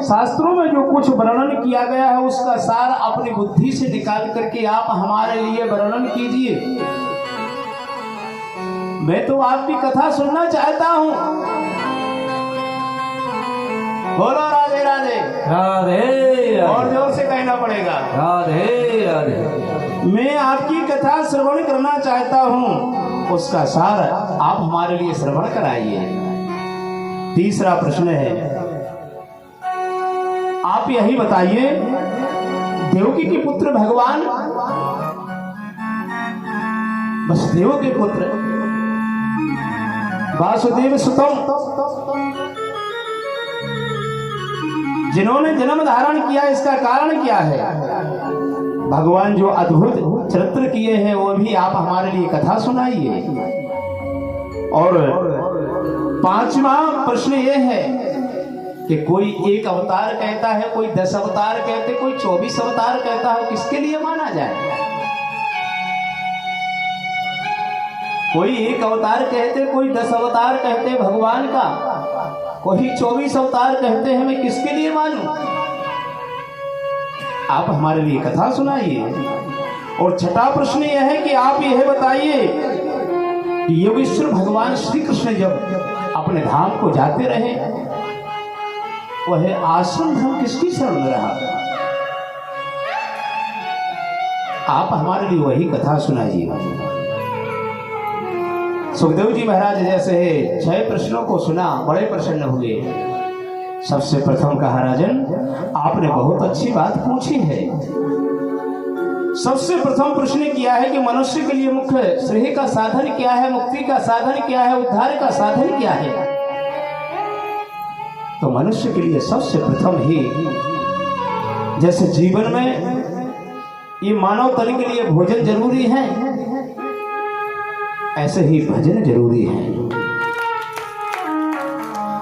शास्त्रों में जो कुछ वर्णन किया गया है उसका सार अपनी बुद्धि से निकाल करके आप हमारे लिए वर्णन कीजिए। मैं तो आपकी कथा सुनना चाहता हूँ। बोलो राधे राधे। राधे और जोर से कहना पड़ेगा राधे राधे। मैं आपकी कथा श्रवण करना चाहता हूँ, उसका सार आप हमारे लिए श्रवण कराइए। तीसरा प्रश्न है, आप यही बताइए, देवकी के पुत्र भगवान वसुदेव के पुत्र वासुदेव सुतम जिन्होंने जन्म धारण किया, इसका कारण क्या है? भगवान जो अद्भुत चरित्र किए हैं वो भी आप हमारे लिए कथा सुनाइए। और पांचवा प्रश्न ये है कि कोई एक अवतार कहता है, कोई 10 अवतार कहते, कोई 24 अवतार कहता है, किसके लिए माना जाए? कोई एक अवतार कहते, कोई 10 अवतार कहते भगवान का, कोई 24 अवतार कहते हैं, मैं किसके लिए मानूं? आप हमारे लिए कथा सुनाइए। और छठा प्रश्न यह है कि आप यह बताइए कि योगेश्वर भगवान श्री कृष्ण जब अपने धाम को जाते रहे, वह आश्रम धर्म किसकी शरण में रहा? आप हमारे लिए वही कथा सुनाइए। सुखदेव जी महाराज जैसे 6 प्रश्नों को सुना, बड़े प्रसन्न हुए। सबसे प्रथम कहा, राजन आपने बहुत अच्छी बात पूछी है। सबसे प्रथम प्रश्न किया है कि मनुष्य के लिए मुख्य श्रेय का साधन क्या है, मुक्ति का साधन क्या है, उद्धार का साधन क्या है? तो मनुष्य के लिए सबसे प्रथम ही, जैसे जीवन में ये मानव तन के लिए भोजन जरूरी है, ऐसे ही भजन जरूरी है।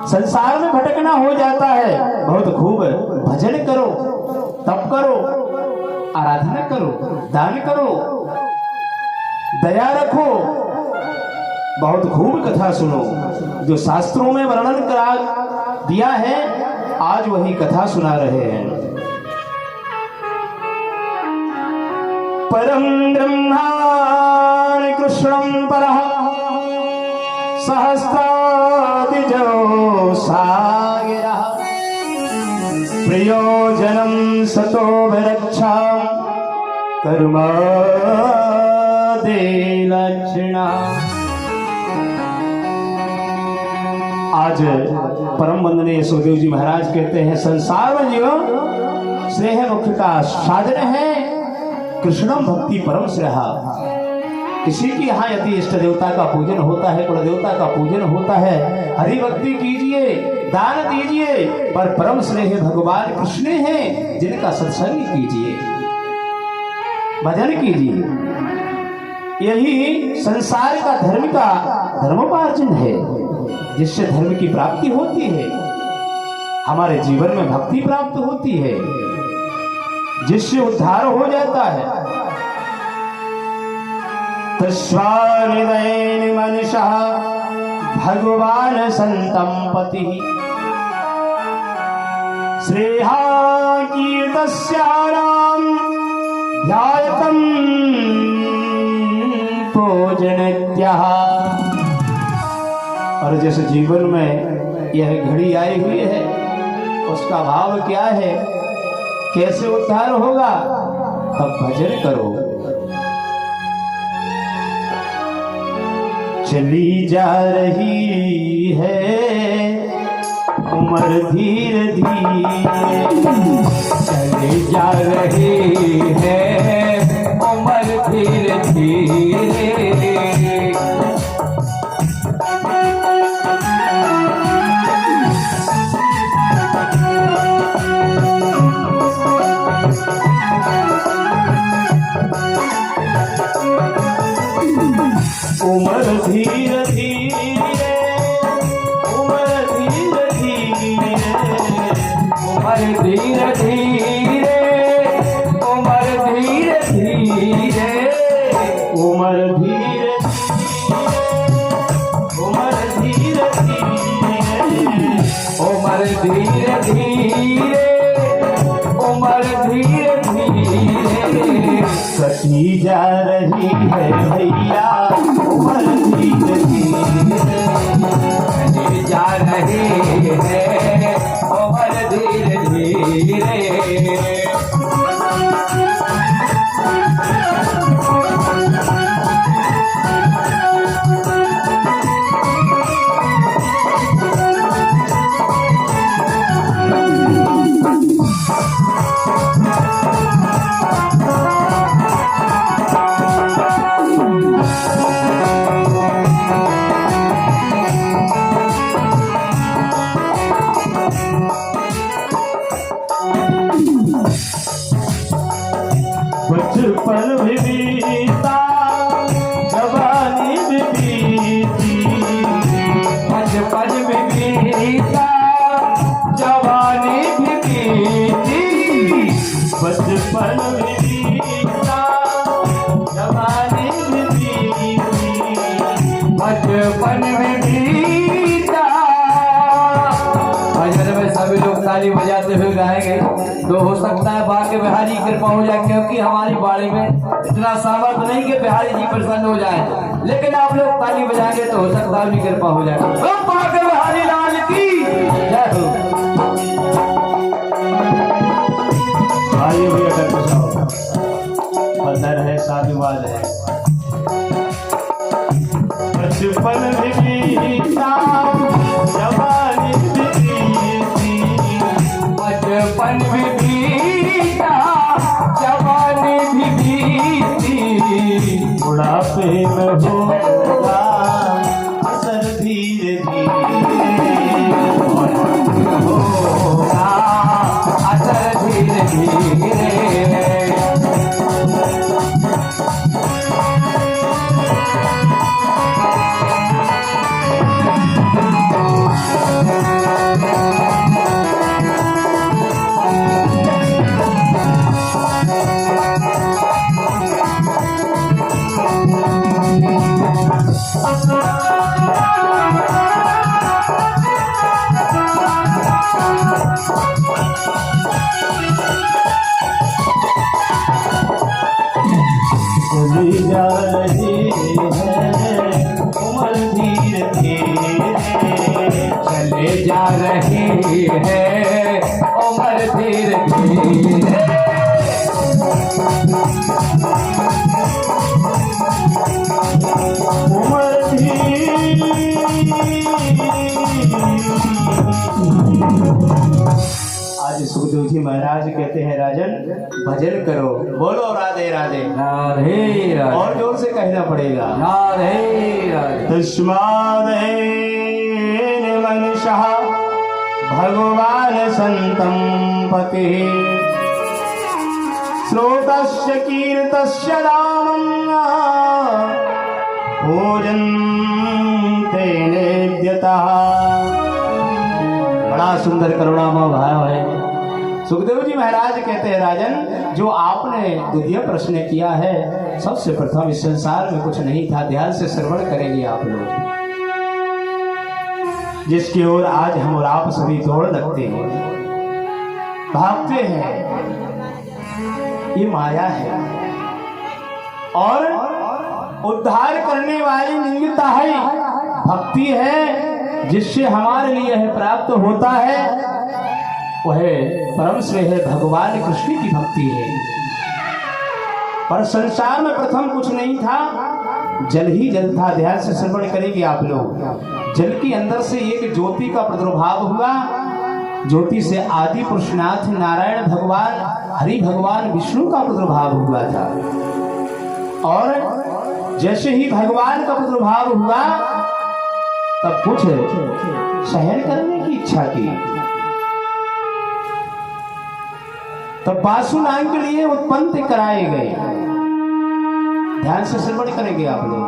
संसार में भटकना हो जाता है, बहुत खूब भजन करो, तप करो, आराधना करो, दान करो, दया रखो, बहुत खूब कथा सुनो। जो शास्त्रों में वर्णन करा दिया है, आज वही कथा सुना रहे हैं। परम ब्रह्मा कृष्णं परः सहस्रादिजो सागिरः प्रयोजनं सतो विरक्षा कर्मा दे लक्षणा। आज परम वंदनीय सुखदेव जी महाराज कहते हैं, संसार में जीवन स्नेह मुख्य का साधन है, कृष्णम भक्ति परम श्रेय। किसी के यहाँ यदि इष्ट देवता का पूजन होता है, कुल देवता का पूजन होता है, हरि भक्ति कीजिए, दान दीजिए, पर परम स्नेह भगवान कृष्ण हैं, जिनका सत्संग कीजिए, भजन कीजिए। यही संसार का धर्मोपार्जन है, जिससे धर्म की प्राप्ति होती है, हमारे जीवन में भक्ति प्राप्त होती है, जिससे उद्धार हो जाता है। तस्वानिदैनि मनुषः भगवान संतं पतिः श्रेहा कीर्तस्यानां ध्यायतं पूजनीत्यः। और जैसे जीवन में यह घड़ी आई हुई है, उसका भाव क्या है, कैसे उद्धार होगा? तब भजन करो। चली जा रही है उम्र धीरे धीरे, चली जा रही है उम्र धीरे धीरे। उम्र धीरे धीरे, उम्र धीरे धीरे, उम्र धीरे धीरे, उम्र जा रही है भैया उम्र धीरे धीरे, चले जा रहे हैं उम्र धीरे धीरे। बचपन भी बीता जवानी भी बीती, बचपन में बीता जवानी भी बीती, बचपन भी बीता जवानी भी बीती, बचपन में बीता। भजन में सभी लोग ताली बजाते हुए गाएंगे तो हो सकता है बाके बिहारी की कृपा हो जाए, क्योंकि हमारी बाड़ी में इतना सामर्थ्य नहीं कि बिहारी जी प्रसन्न हो जाए, लेकिन आप लोग ताली बजाएंगे तो हो सकता है उनकी कृपा हो जाए। तो बाके बिहारी लाल की जय हो। आइए भैया डॉक्टर साहब, बंधन है शादीवाद है। बचपन भी बीता जवानी भी बीती, बचपन में बीता जवानी भी बीती, बुढ़ापे में होगा असर धीरे धीरे, होगा असर धीरे धीरे। चली जा रही है उम्र धीरे धीरे, चले जा रही है उम्र धीरे धीरे। उम्र आज सुखदेव जी महाराज कहते हैं राजन भजन करो, बोलो राधे राधे, राधे राधे, और जोर से कहना पड़ेगा। राधे राधे। तस्मादेन मनसः भगवान संतं पति, श्रोतस्य कीर्तस्य रामं पूजन्ते नेद्यतः। बड़ा सुंदर करुणामय भाव है। सुखदेव जी महाराज कहते हैं राजन, जो आपने द्वितीय प्रश्न किया है, सबसे प्रथम इस संसार में कुछ नहीं था। ध्यान से श्रवण करेंगे आप लोग, जिसकी ओर आज हम और आप सभी दौड़ लगते हैं, भागते हैं, ये माया है और उद्धार करने वाली निमित्ता है, भक्ति है, जिससे हमारे लिए है प्राप्त होता है, वह परम श्रेय है, भगवान कृष्ण की भक्ति है। पर संसार में प्रथम कुछ नहीं था, जल ही जल था। ध्यान से श्रवण करेंगे आप लोग। जल के अंदर से एक ज्योति का प्रादुर्भाव हुआ। ज्योति से आदि पुरुषनाथ नारायण भगवान, हरि भगवान विष्णु का प्रादुर्भाव हुआ था। और जैसे ही भगवान का प्रादुर्भाव हुआ, तब कुछ सहन करने की इच्छा की, तब वासुनाम के लिए उत्पन्न कराए गए। ध्यान से श्रवण करेंगे आप लोग।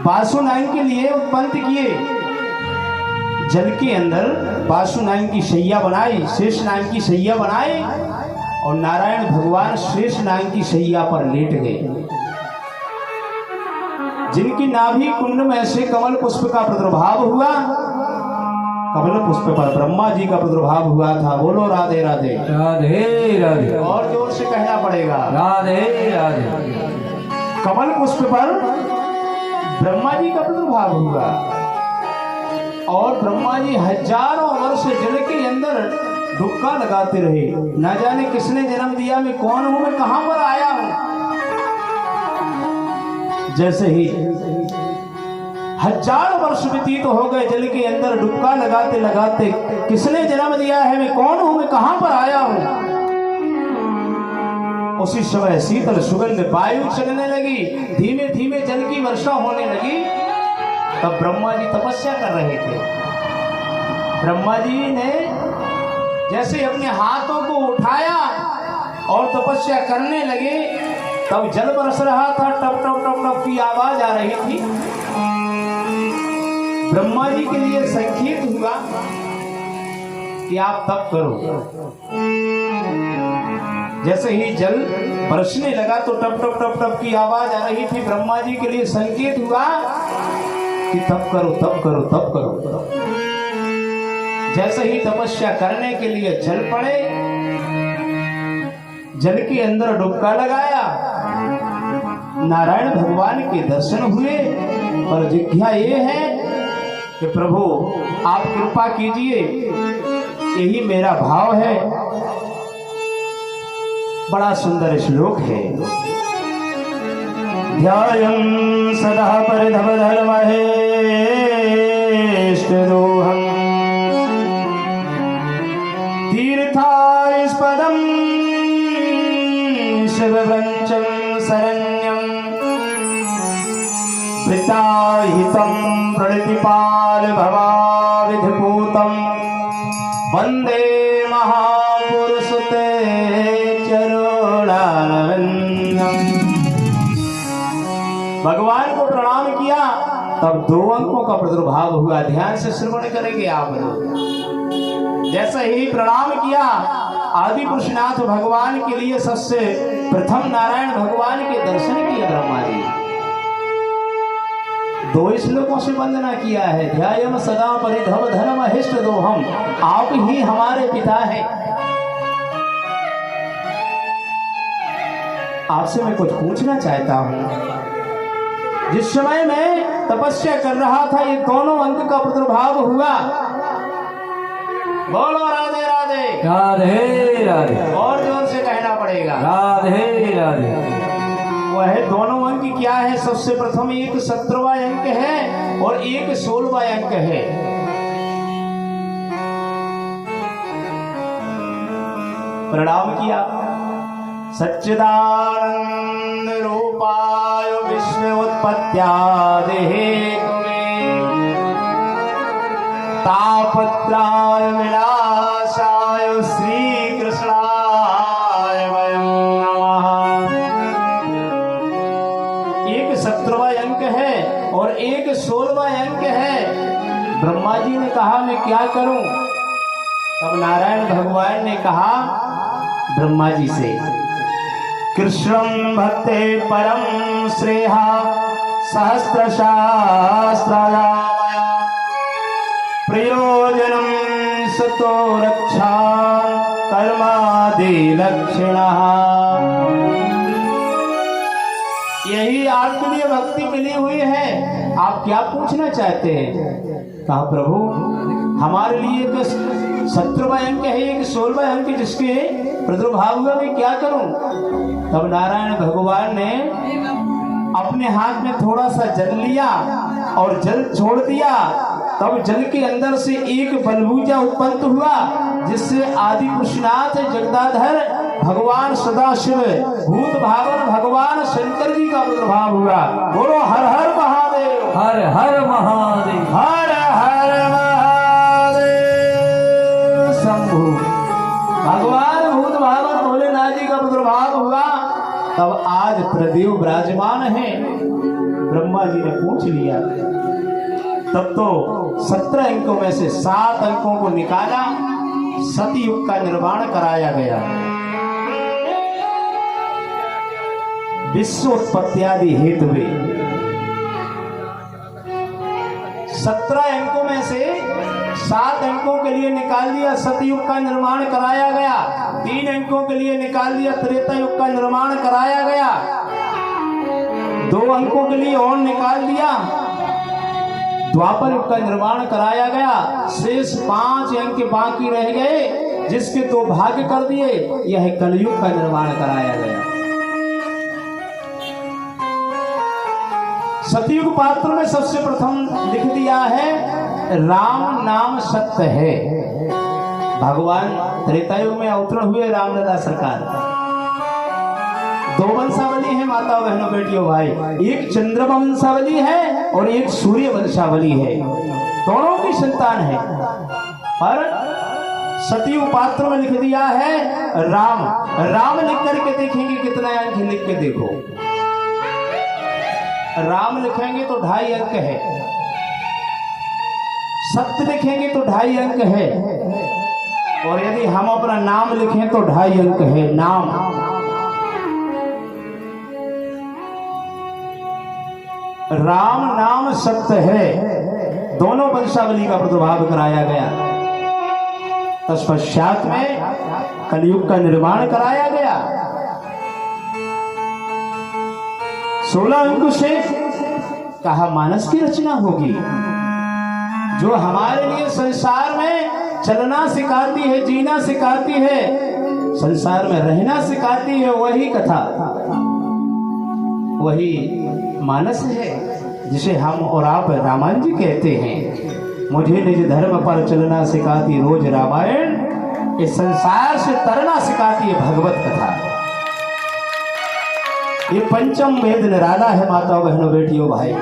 वासुनाम के लिए उत्पन्न किए, जल के अंदर वासुनाम की शैया बनाई, शेष नाम की शैया बनाई, और नारायण भगवान शेष नाम की शैया पर लेट गए। जिनकी नाभि कुंड में से कमल पुष्प का प्रादुर्भाव हुआ, कमल पुष्प पर ब्रह्मा जी का प्रादुर्भाव हुआ था। बोलो राधे राधे। राधे राधे। और जोर से कहना पड़ेगा राधे राधे। कमल पुष्प पर ब्रह्मा जी का प्रादुर्भाव हुआ और ब्रह्मा जी हजारों वर्ष जल के अंदर डुबका लगाते रहे। ना जाने किसने जन्म दिया, मैं कौन हूं, मैं कहां पर आया हूं। जैसे ही हजारों वर्ष व्यतीत हो गए जल के अंदर डुबका लगाते लगाते, किसने जन्म दिया है, मैं कौन हूं, मैं कहां पर आया हूं। उसी समय शीतल सुगंध वायु चलने लगी, धीमे धीमे जल की वर्षा होने लगी। तब ब्रह्मा जी तपस्या कर रहे थे। ब्रह्मा जी ने जैसे अपने हाथों को उठाया और तपस्या करने लगे, तब जल बरस रहा था, टप टप टप टप की आवाज आ रही थी। ब्रह्मा जी के लिए संकेत हुआ कि आप तप करो। जैसे ही जल बरसने लगा तो टप टप टप टप की आवाज आ रही थी। ब्रह्मा जी के लिए संकेत हुआ कि तप करो तप करो तप करो। जैसे ही तपस्या करने के लिए चल पड़े, जल के अंदर डुबका लगाया, नारायण भगवान के दर्शन हुए। और जिज्ञा ये है कि प्रभु आप कृपा कीजिए, यही मेरा भाव है। बड़ा सुंदर श्लोक है। ध्यायं सदा परिधवधर्महेष्टदोहम् तीर्थास्पदं शिवव्रंचं शरण्यं वृत्ताहितं प्रणतिपाल भवाविधिपूतं वन्दे महापुरुषते भगवान को प्रणाम किया, तब 2 अंकों का प्रादुर्भाव हुआ। ध्यान से श्रवण करेंगे आप लोग। जैसे ही प्रणाम किया, आदि पुरुषनाथ भगवान के लिए सबसे प्रथम नारायण भगवान के दर्शन किए ब्रह्मा जी। 2 श्लोकों से वंदना किया है। ध्यायम सदा परिधव धर्म हिष्ट दोहम, आप ही हमारे पिता हैं। आपसे मैं कुछ पूछना चाहता हूं। जिस समय मैं तपस्या कर रहा था, ये दोनों अंक का प्रादुर्भाव हुआ। बोलो राधे राधे। राधे राधे। और जोर से कहना पड़ेगा राधे राधे। वह दोनों अंक क्या है? सबसे प्रथम एक 17वां अंक है और एक 16वां अंक है। प्रणाम किया। सच्चिदानंद रूपाय विश्व उत्पत्त्यादि हेतुवे तापत्राय विनाशाय श्री कृष्णाय वयं नमः। एक 17वां अंक है और एक 16वां अंक है। ब्रह्मा जी ने कहा मैं क्या करूं? तब नारायण भगवान ने कहा ब्रह्मा जी से, कृष्णं भक्ते परम श्रेहा सहस्र शास्त्राया प्रयोजनं सतो रक्षा कर्मादि लक्षणा। यही आपके लिए भक्ति मिली हुई है। आप क्या पूछना चाहते हैं? कहा प्रभु हमारे लिए एक 17वां अंक है, एक 16वां अंक जिसके प्रादुर्भाव हुआ, मैं क्या करूं? तब नारायण भगवान ने अपने हाथ में थोड़ा सा जल लिया और जल छोड़ दिया। तब जल के अंदर से एक बलबूजा उत्पन्न हुआ, जिससे आदि पुरुषनाथ जगदाधर भगवान सदाशिव भूत भावन भगवान शंकर जी का प्रादुर्भाव हुआ। बोलो हर हर महादेव। हर हर महादेव। हर हर महादेव शंभु। भगवान भूत भावन भोलेनाथ जी का प्रादुर्भाव हुआ। तब आज प्रदेव विराजमान है। ब्रह्मा जी ने पूछ लिया। तब तो 17 अंकों में से 7 अंकों को निकाला, सतयुग का निर्माण कराया गया। विश्व उत्पत्त्यादि हेतुवे 17 अंकों में से 7 अंकों के लिए निकाल दिया सतयुग का निर्माण कराया गया, 3 अंकों के लिए निकाल दिया त्रेता युग का निर्माण कराया गया, 2 अंकों के लिए और निकाल दिया द्वापर युग का निर्माण कराया गया। शेष 5 अंक बाकी रह गए जिसके 2 भाग कर दिए, यह कलयुग का निर्माण कराया गया। सतयुग पात्र में सबसे प्रथम लिख दिया है राम नाम सत्य है। भगवान त्रेता युग में अवतरण हुए रामलला सरकार। 2 वंशावली है माता बहनों बेटियों भाई, एक चंद्रमा वंशावली है और एक सूर्य वंशावली है, दोनों की संतान है। पर सतयुग पात्र में लिख दिया है राम। राम लिख करके देखेंगे कितना अंक लिख के देखो, राम लिखेंगे तो 2.5 अंक है, सत्य लिखेंगे तो 2.5 अंक है, और यदि हम अपना नाम लिखें तो 2.5 अंक है। नाम राम नाम सत्य है, दोनों वंशावली का प्रादुर्भाव कराया गया। तत्पश्चात में कलयुग का निर्माण कराया गया। 16 अंक से कहा मानस की रचना होगी, जो हमारे लिए संसार में चलना सिखाती है, जीना सिखाती है, संसार में रहना सिखाती है, वही कथा, वही मानस है जिसे हम और आप रामायण जी कहते हैं। मुझे निज धर्म पर चलना सिखाती रोज रामायण, इस संसार से तरना सिखाती है भगवत कथा। ये पंचम वेद निराला है माताओं बहनों बेटियों भाई।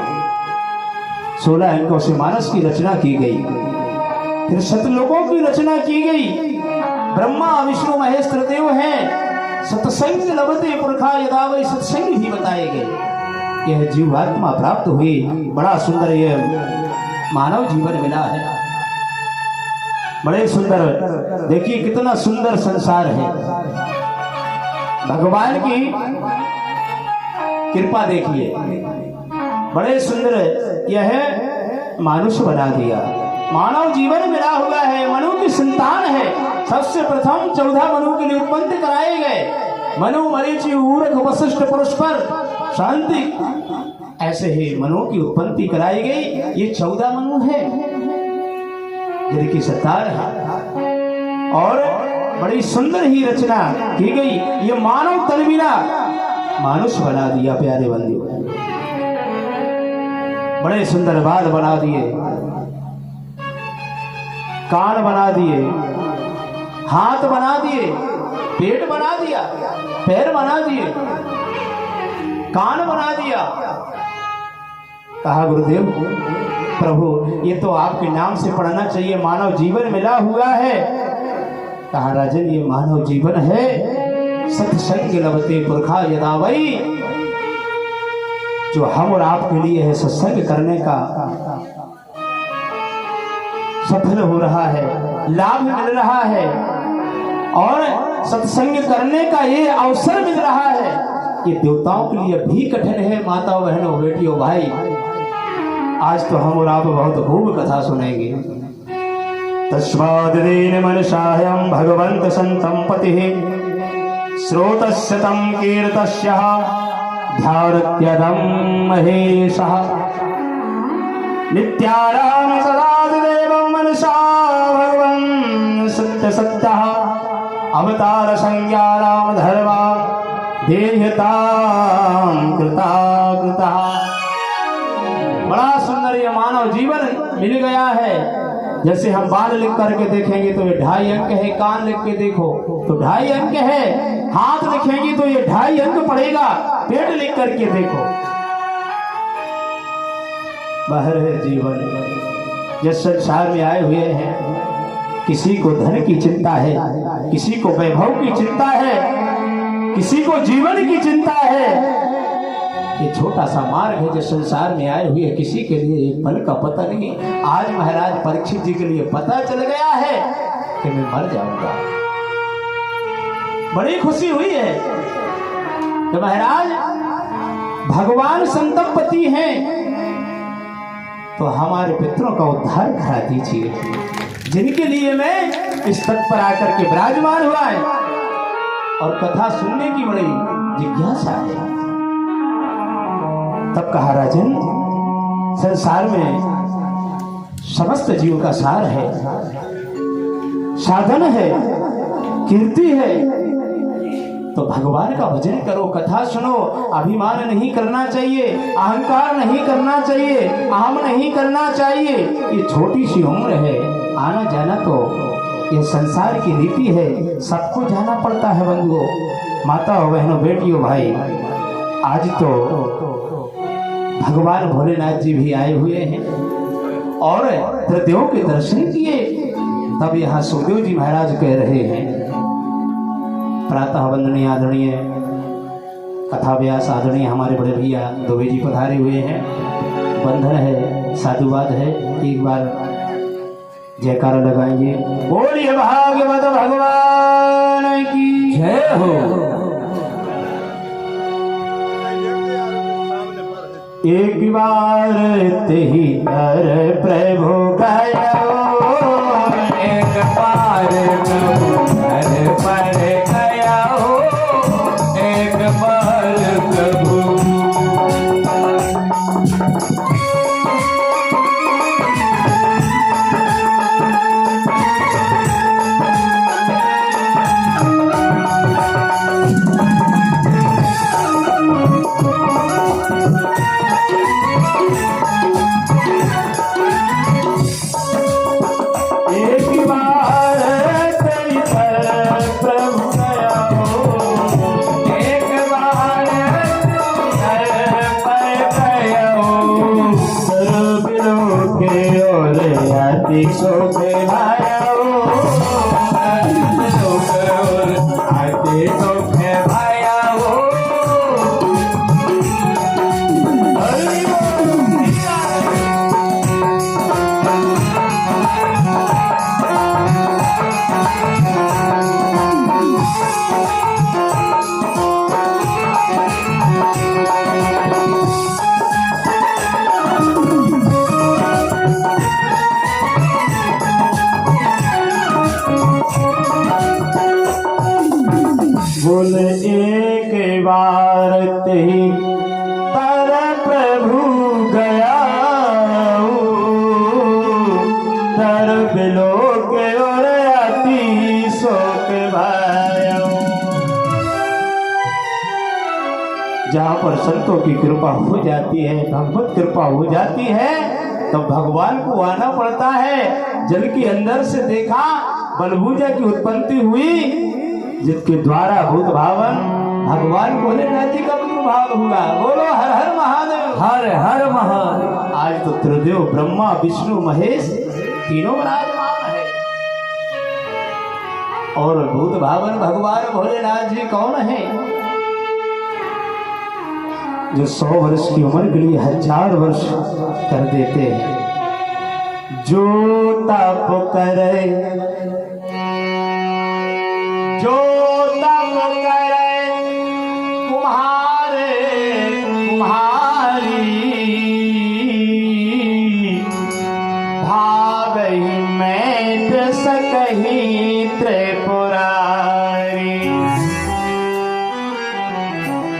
16 अंकों से मानस की रचना की गई, फिर सतलोकों की रचना की गई। ब्रह्मा विष्णु महेश त्रिदेव हैं, सत्संग लभते पुरखा यदा वै सत्संग भी बताए गए। यह जीवात्मा प्राप्त हुई, बड़ा सुंदर यह मानव जीवन मिला है, बड़े सुंदर। देखिए कितना सुंदर संसार है, भगवान की कृपा देखिए, बड़े सुंदर यह मानुष बना दिया, मानव जीवन मिला हुआ है, मनु की संतान है। सबसे प्रथम 14 मनु के लिए उत्पन्न कराए गए, मनु मरीचि ऊरक वशिष्ठ परस्पर शांति, ऐसे ही मनु की उत्पत्ति कराई गई। ये 14 मनु है जिनकी सरकार है, और बड़ी सुंदर ही रचना की गई। ये मानव तलमीना मानुष बना दिया प्यारे बंधु, बड़े सुंदर बाल बना दिए, कान बना दिए, हाथ बना दिए, पेट बना दिया, पैर बना दिए, कान बना दिया। कहा गुरुदेव प्रभु ये तो आपके नाम से पढ़ना चाहिए, मानव जीवन मिला हुआ है। कहा राजन ये मानव जीवन है, सत्संग लभते पुरखा यदा वै, जो हम और आपके लिए है सत्संग करने का सफल हो रहा है, लाभ मिल रहा है, और सत्संग करने का ये अवसर मिल रहा है। ये देवताओं के लिए भी कठिन है माताओं बहनों बेटियों भाई। आज तो हम और आप बहुत खूब कथा सुनेंगे। तस्माद्दीन मनसायं भगवंत संतं पतिः श्रोतस्य तं कीर्तस्य ध्यारत्यदं महेशः नित्याराम सदादेवं मनसा भगवन् सत्य सत्यः अवतार संज्ञानां धर्मा देहतां कृता कृता। बड़ा सुंदर ये मानव जीवन मिल गया है। जैसे हम बाल लिख करके देखेंगे तो ये 2.5 अंक है, कान लिख के देखो तो 2.5 अंक है, हाथ लिखेंगे तो ये 2.5 अंक पड़ेगा, पेट लिख करके देखो। बाहर है जीवन, जिस संसार में आए हुए हैं, किसी को धन की चिंता है, किसी को वैभव की चिंता है, किसी को जीवन की चिंता है। ये छोटा सा मार्ग है जो संसार में आए हुए, किसी के लिए एक पल का पता नहीं। आज महाराज परीक्षित जी के लिए पता चल गया है कि मैं मर जाऊंगा। बड़ी खुशी हुई है कि महाराज भगवान संतपति हैं, तो हमारे पितरों का उद्धार करा दीजिए। जिनके लिए मैं इस तट पर आकर के विराजमान हुआ है और कथा सुनने की बड़ी जिज्ञासा है। तब कहा राजन, संसार में समस्त जीव का सार है, साधन है, कीर्ति है, तो भगवान का भजन करो, कथा सुनो। अभिमान नहीं करना चाहिए, अहंकार नहीं करना चाहिए, अहम नहीं करना चाहिए। ये छोटी सी उम्र है, आना जाना तो ये संसार की रीति है, सबको जाना पड़ता है। बंधुओं, माताओं, बहनों, बेटियों, भाई, आज तो भगवान भोलेनाथ जी भी आए हुए हैं और त्रिदेव के दर्शन किए। तब यहाँ सुखदेव जी महाराज कह रहे हैं, प्रातः वंदनीय आदरणीय कथा व्यास आदरणीय हमारे बड़े भैया दुबे जी पधारे हुए हैं। बंधन है, साधुवाद है, एक बार जयकारा लगाएंगे। बोलिए भागवत भगवान की जय हो। एक बार तेहि तर प्रभु गयो, एक बार प्रभु घर पर गया हो, एक बार प्रभु बोल एक बार तेहि तर प्रभु गया, तर बिलोक और अति शोक भयो। जहाँ पर संतों की कृपा हो जाती है, भगवत कृपा हो जाती है, तो भगवान को आना पड़ता है। जल के अंदर से देखा बलभुजा की उत्पत्ति हुई, जिसके द्वारा भूत भावन भगवान भोलेनाथ जी का प्रादुर्भाव हुआ। बोलो हर हर महादेव, हर हर महादेव। आज तो त्रिदेव ब्रह्मा विष्णु महेश तीनों विराजमान है। और भूत भावन भगवान भोलेनाथ जी कौन है? जो 100 वर्ष की उम्र के लिए 1000 वर्ष कर देते हैं। जो तप करे, जो तप करे तुम्हारे तुम्हारी, भावहि मैट सकहि त्रिपुरारी।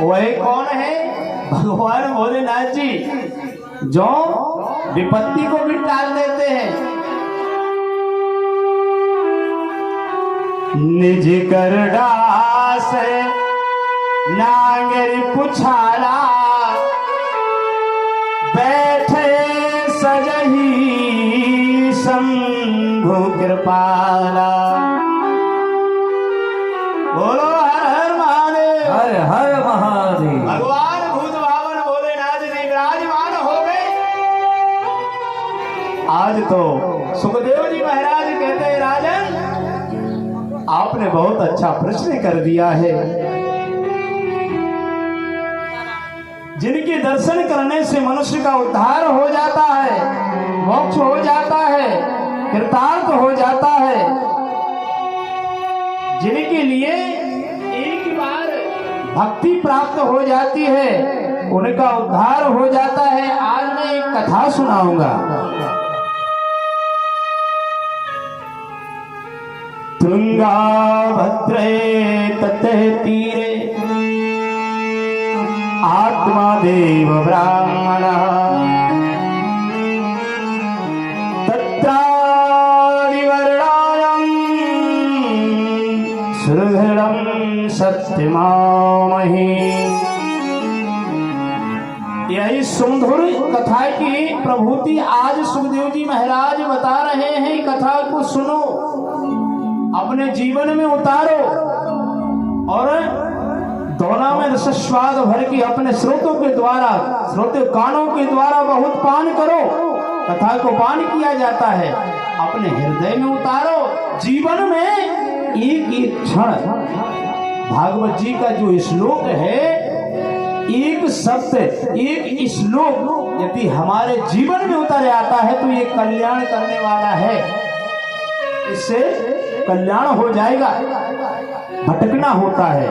वही कौन है? भगवान भोलेनाथ जी, जो विपत्ति को भी टाल देते हैं। निज कर डास नांगरी पुछाला, बैठे सजही शंभु कृपाला। बोलो हर हर महादेव, हर हर महादेव। भगवान भूत भावन भोलेनाथ जी विराजमान हो गए। आज तो सुखदेव जी महाराज कहते हैं, राजन आपने बहुत अच्छा प्रश्न कर दिया है। जिनके दर्शन करने से मनुष्य का उद्धार हो जाता है, मोक्ष हो जाता है, कृतार्थ हो जाता है, जिनके लिए एक बार भक्ति प्राप्त हो जाती है, उनका उद्धार हो जाता है। आज मैं एक कथा सुनाऊंगा। तुंगाभद्रे तटे तीरे आत्मादेव ब्राह्मणः तत्रादिवर्णायां सुहृदं सत्यमामहि। यही सुमधुर कथा की प्रभूति आज सुखदेव जी महाराज बता रहे हैं। कथा को सुनो, अपने जीवन में उतारो और दोनों में रसस्वाद भर के अपने स्रोतों के द्वारा, श्रोते कानों के द्वारा बहुत पान करो। कथा को पान किया जाता है, अपने हृदय में उतारो। जीवन में एक एक क्षण, भागवत जी का जो श्लोक है, एक शब्द, एक श्लोक यदि हमारे जीवन में उतर आता है तो ये कल्याण करने वाला है। इससे कल्याण हो जाएगा, भटकना होता है।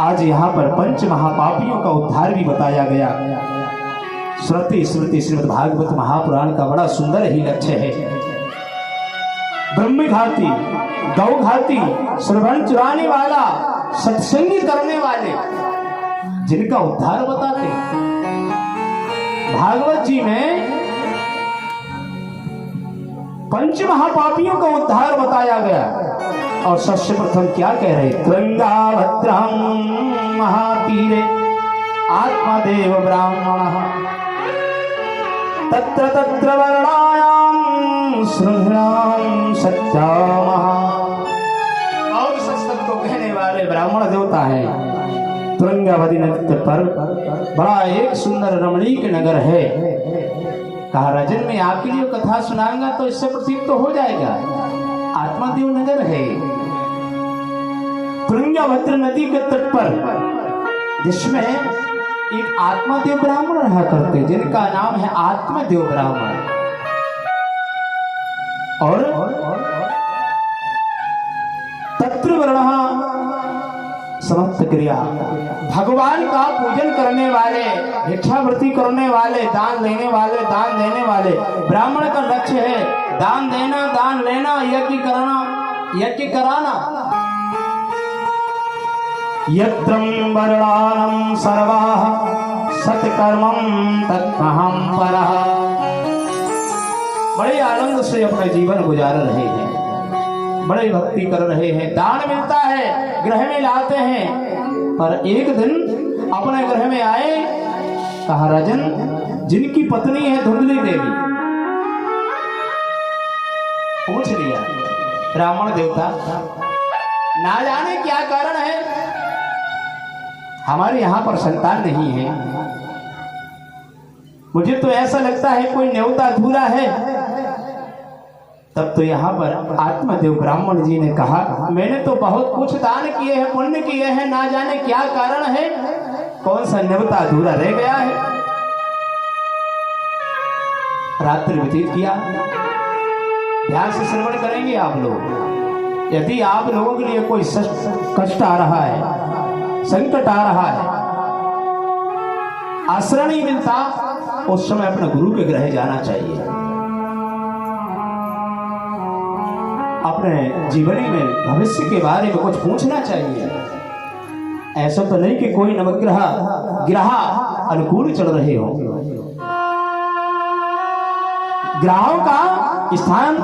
आज यहाँ पर पंच महापापियों का उद्धार भी बताया गया। श्रुति स्मृति श्रीमद् भागवत महापुराण का बड़ा सुंदर ही लक्ष्य है। ब्रह्मघाती, गौघाती, श्रवण चुराने वाला, सत्संगी करने वाले, जिनका उद्धार बताते। भागवत जी में पंच महापापियों का उद्धार बताया गया। और सबसे प्रथम क्या कह रहे? तुंगाभद्रं महातीरे आत्मदेव ब्राह्मणः तत्र तत्र वर्णायां श्रृंखलां सत्यामः। और सत्संग को कहने वाले ब्राह्मण देवता हैं। तुंगावती नदी पर बड़ा एक सुंदर रमणीक नगर है। कहा राजन मैं आपके लिए कथा सुनाऊंगा तो इससे प्रतीत तो हो जाएगा, आत्मादेव नगर है। तुंगाभद्र नदी के तट पर, जिसमें एक आत्मादेव ब्राह्मण रहा करते, जिनका नाम है आत्मादेव ब्राह्मण। और तत्र वर्णः समस्त क्रिया, भगवान का पूजन करने वाले, भिक्षावृत्ति करने वाले, दान देने वाले, दान देने वाले। ब्राह्मण का लक्ष्य है दान देना, दान लेना, यज्ञ करना, यज्ञ कराना। यत्रं वर्णानं सर्वाः सत्कर्मं तत्महं परः। बड़े आनंद से अपना जीवन गुजार रहे हैं, बड़े भक्ति कर रहे हैं। दान मिलता है, गृह में लाते हैं। पर एक दिन अपने गृह में आए, कहा राजन जिनकी पत्नी है धुंधली देवी, पूछ लिया ब्राह्मण देवता ना जाने क्या कारण है, हमारे यहाँ पर संतान नहीं है। मुझे तो ऐसा लगता है कोई न्योता अधूरा है। तब तो यहाँ पर आत्मदेव ब्राह्मण जी ने कहा मैंने तो बहुत कुछ दान किए हैं, पुण्य किए हैं, ना जाने क्या कारण है, कौन सा न्योता अधूरा रह गया है। रात्रि व्यतीत किया। ध्यान से श्रवण करेंगे आप लोग। यदि आप लोगों के लिए कोई कष्ट आ रहा है, संकट आ रहा है, आश्रय नहीं मिलता, उस समय अपने गुरु के गृह जाना चाहिए। अपने जीवनी में भविष्य के बारे में कुछ पूछना चाहिए। ऐसा तो नहीं कि कोई नवग्रह ग्रह अनुकूल चल रहे हो। ग्रहों का स्थान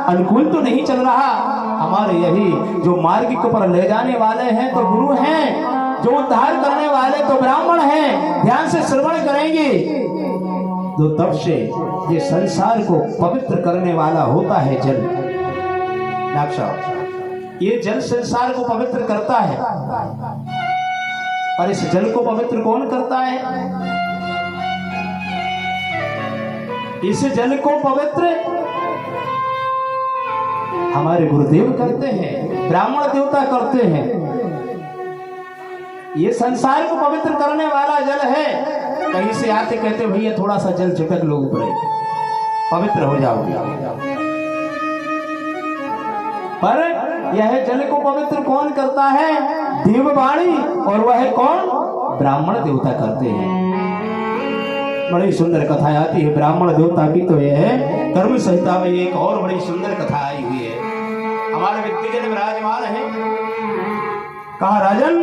अनुकूल तो नहीं चल रहा। हमारे यही जो मार्ग को पर ले जाने वाले हैं तो गुरु हैं, जो उद्धार करने वाले तो ब्राह्मण हैं। ध्यान से श्रवण करेंगे तो तब से ये संसार को पवित्र करने वाला होता है जल। ये जल संसार को पवित्र करता है। और इस जल को पवित्र कौन करता है? इस जल को पवित्र हमारे गुरुदेव करते हैं, ब्राह्मण देवता करते हैं। ये संसार को पवित्र करने वाला जल है। कहीं से आते कहते भैया थोड़ा सा जल छिटक लो ऊपर, पवित्र हो जाओगे। पर यह जल को पवित्र कौन करता है? देववाणी। और वह कौन? ब्राह्मण देवता करते हैं। बड़ी सुंदर कथा आती है ब्राह्मण देवता की। तो यह कर्म संहिता में एक और बड़ी सुंदर कथा आई हुई है। लेकर विराजमान है। कहा राजन,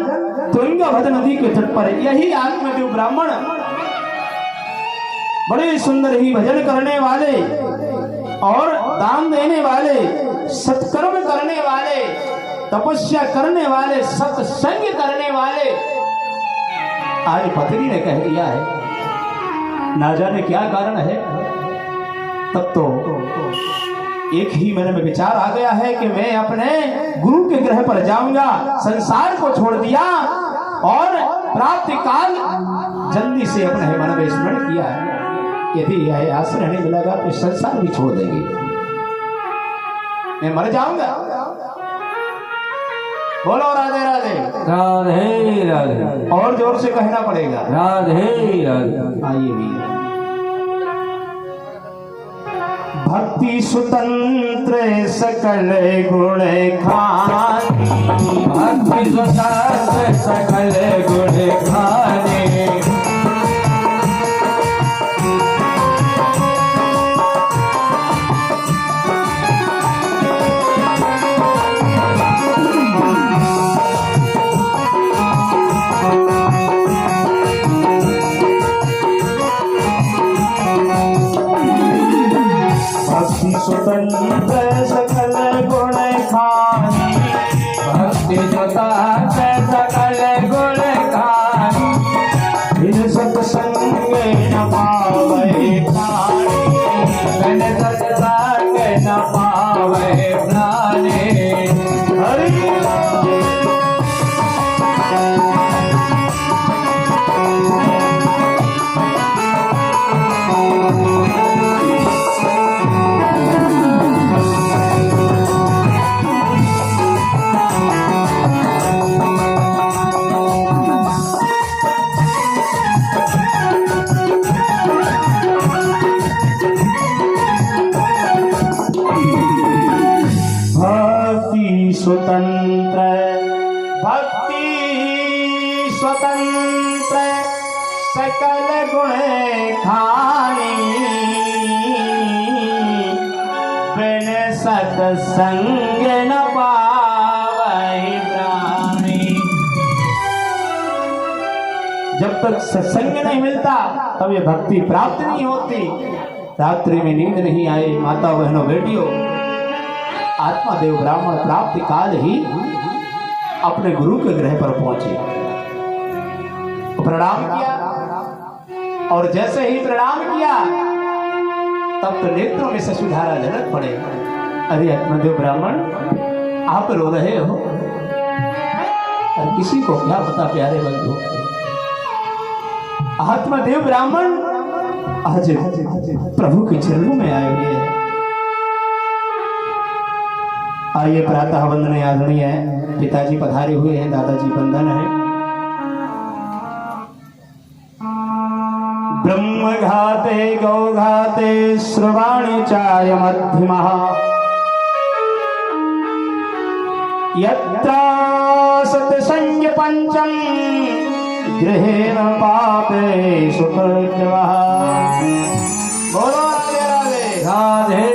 तुंगभद्र नदी के तट पर यही आत्मदेव ब्राह्मण बड़े सुंदर ही भजन करने वाले और दान देने वाले, सत्कर्म करने वाले, तपस्या करने वाले, सत्संग करने वाले आज पत्नी ने कह दिया है। ना जाने क्या कारण है। तब तो एक ही मन में विचार आ गया है कि मैं अपने गुरु के ग्रह पर जाऊंगा। संसार को छोड़ दिया और प्राप्ति काल जल्दी से अपने मन में स्मरण किया है। यदि यह आश्रय नहीं मिलेगा तो संसार भी छोड़ देंगे, मैं मर जाऊंगा। बोलो राधे राधे। राधे राधे। और जोर से कहना पड़ेगा राधे राधे। आइए भी। भक्ति स्वतंत्र सकल गुण खाने, भक्ति स्वतंत्र सकल गुण खाने, स्वतंत्र सकल गुण खाने, भक्ति स्वतंत्र सकल गुण खाने, बिन सत्संग न पावै प्राणी, बिन सत्संग न पावै प्राणी। हरि स्वतंत्र, भक्ति स्वतंत्र सकल गुण खानी, बिन सत्संग न पावै प्राणी। जब तक सत्संग नहीं मिलता तब ये भक्ति प्राप्त नहीं होती। रात्रि में नींद नहीं आई। माता बहनों बेटियों, आत्मादेव ब्राह्मण प्राप्ति काल ही अपने गुरु के ग्रह पर पहुंचे, प्रणाम किया और जैसे ही प्रणाम किया तब तो नेत्रों में से सुधारा झलक पड़े। अरे आत्मादेव ब्राह्मण, आप रो रहे हो और किसी को क्या पता प्यारे बंधु। आत्मादेव ब्राह्मण आज प्रभु के चरणों में आए हुए हैं। आइए प्रातः वंदन आदरणीय है। पिताजी पधारे हुए हैं, दादाजी बंधन है। ब्रह्म घाते गौ घाते श्रवाणी चाय मध्यमः, यत्र सत्संग पंचम गृहेण पापे सुकृत्यवः। बोलो राधे राधे। राधे